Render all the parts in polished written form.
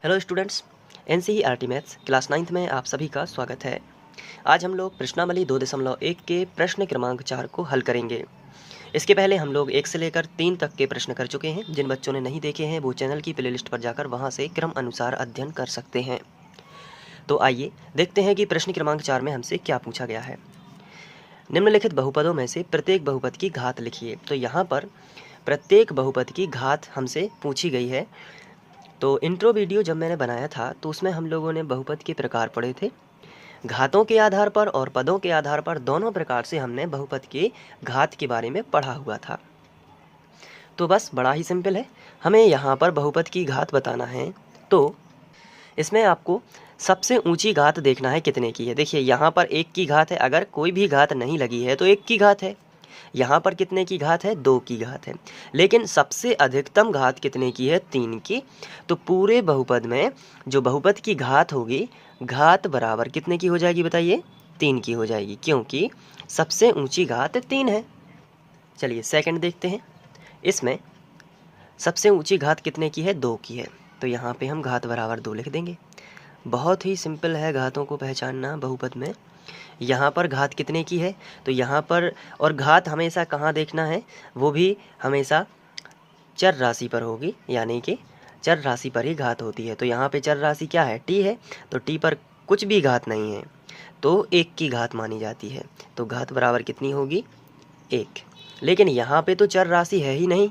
Hello students, NCERT maths class 9th में आप सभी का स्वागत है। आज हम लोग प्रश्नावली 2.1 के प्रश्न क्रमांक 4 को हल करेंगे। इसके पहले हम लोग 1 से लेकर 3 तक के प्रश्न कर चुके हैं। जिन बच्चों ने नहीं देखे हैं वो चैनल की प्लेलिस्ट पर जाकर वहां से क्रम अनुसार अध्ययन कर सकते हैं। तो आइए देखते हैं कि प्रश्न क्रमांक 4 में हमसे क्या पूछा गया है। निम्नलिखित बहुपदों में से प्रत्येक बहुपद की घात लिखिए। तो यहाँ पर प्रत्येक बहुपद की घात हमसे पूछी गई है। तो इंट्रो वीडियो जब मैंने बनाया था तो उसमें हम लोगों ने बहुपद के प्रकार पढ़े थे। घातों के आधार पर और पदों के आधार पर दोनों प्रकार से हमने बहुपद के घात के बारे में पढ़ा हुआ था। तो बस बड़ा ही सिंपल है, हमें यहाँ पर बहुपद की घात बताना है। तो इसमें आपको सबसे ऊंची घात देखना है कितने की है। देखिए यहाँ पर 1 की घात है, अगर कोई भी घात नहीं लगी है तो 1 की घात है। यहाँ पर कितने की घात है? 2 की घात है। लेकिन सबसे अधिकतम घात कितने की है? 3 की। तो पूरे बहुपद में जो बहुपद की घात होगी, घात बराबर कितने की हो जाएगी बताइए? 3 की हो जाएगी, क्योंकि सबसे ऊंची घात 3 है। चलिए सेकंड देखते हैं। इसमें सबसे ऊंची घात कितने की है? 2 की है। तो यहाँ पे हम घात बराबर 2 लिख देंगे। बहुत ही सिंपल है घातों को पहचानना बहुपद में। यहाँ पर घात कितने की है? तो यहाँ पर, और घात हमेशा कहाँ देखना है? वो भी हमेशा चर राशि पर होगी, यानी कि चर राशि पर ही घात होती है। तो यहाँ पे चर राशि क्या है? टी है। तो टी पर कुछ भी घात नहीं है तो 1 की घात मानी जाती है। तो घात बराबर कितनी होगी? 1। लेकिन यहाँ पे तो चर राशि है ही नहीं,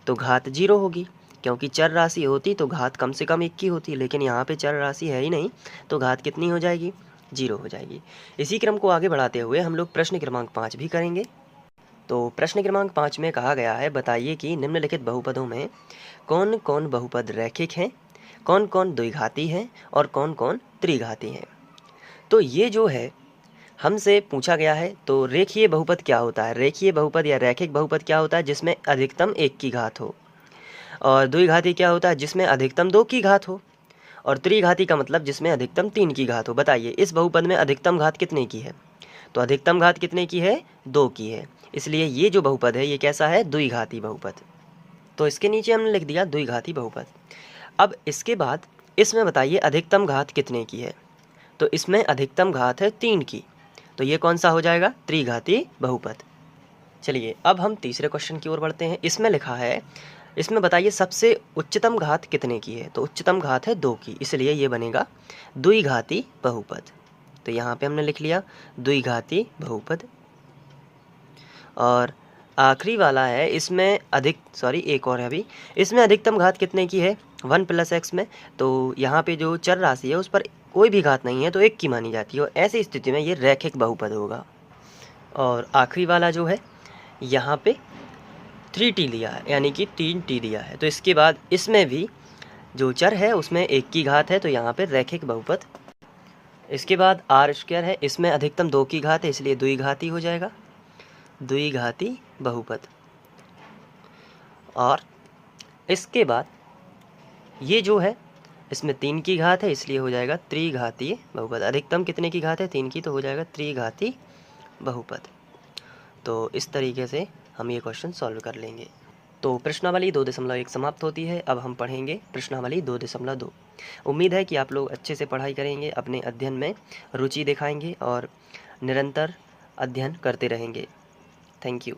तो घात 0 होगी, क्योंकि चर राशि होती तो घात कम से कम 1 की होती। लेकिन यहाँ पे चर राशि है ही नहीं, तो घात कितनी हो जाएगी? 0 हो जाएगी। इसी क्रम को आगे बढ़ाते हुए हम लोग प्रश्न क्रमांक 5 भी करेंगे। तो प्रश्न क्रमांक 5 में कहा गया है, बताइए कि निम्नलिखित बहुपदों में कौन कौन बहुपद रैखिक हैं, कौन कौन द्विघाती हैं और कौन कौन त्रिघाती हैं। तो ये जो है हमसे पूछा गया है। तो रेखीय बहुपद क्या होता है? रेखीय बहुपद या रैखिक बहुपद क्या होता है? जिसमें अधिकतम 1 की घात हो। और द्विघाती क्या होता है? जिसमें अधिकतम 2 की घात हो। और त्रिघाती का मतलब जिसमें अधिकतम 3 की घात हो। बताइए इस बहुपद में अधिकतम घात कितने की है? तो अधिकतम घात कितने की है? 2 की है। इसलिए ये जो बहुपद है ये कैसा है? द्विघाती बहुपद। तो इसके नीचे हमने लिख दिया द्विघाती बहुपद। अब इसके बाद इसमें बताइए अधिकतम घात कितने की है? तो इसमें अधिकतम घात है 3 की। तो ये कौन सा हो जाएगा? त्रिघाती बहुपद। चलिए अब हम तीसरे क्वेश्चन की ओर बढ़ते हैं। इसमें लिखा है, इसमें बताइए सबसे उच्चतम घात कितने की है? तो उच्चतम घात है 2 की, इसलिए ये बनेगा द्विघाती बहुपद। तो यहाँ पे हमने लिख लिया द्विघाती बहुपद। और आखिरी वाला है, इसमें एक और है अभी। इसमें अधिकतम घात कितने की है? 1 + x में। तो यहाँ पे जो चर राशि है उस पर कोई भी घात नहीं है तो 1 की मानी जाती है, और ऐसी स्थिति में ये रैखिक बहुपद होगा। और आखिरी वाला जो है यहाँ पे 3t लिया है, यानी कि 3t दिया है। तो इसके बाद इसमें भी जो चर है उसमें 1 की घात है, तो यहाँ पे रैखिक बहुपद। इसके बाद r² है, इसमें अधिकतम 2 की घात है, इसलिए द्विघाती हो जाएगा, द्विघाती बहुपद। और इसके बाद ये जो है इसमें 3 की घात है, इसलिए हो जाएगा त्रिघातीय बहुपद। अधिकतम कितने की घात है? 3 की, तो हो जाएगा त्रिघाती बहुपद। तो इस तरीके से हम ये क्वेश्चन सॉल्व कर लेंगे। तो प्रश्नावली 2.1 समाप्त होती है। अब हम पढ़ेंगे प्रश्नावली 2.2। उम्मीद है कि आप लोग अच्छे से पढ़ाई करेंगे, अपने अध्ययन में रुचि दिखाएंगे और निरंतर अध्ययन करते रहेंगे। Thank you.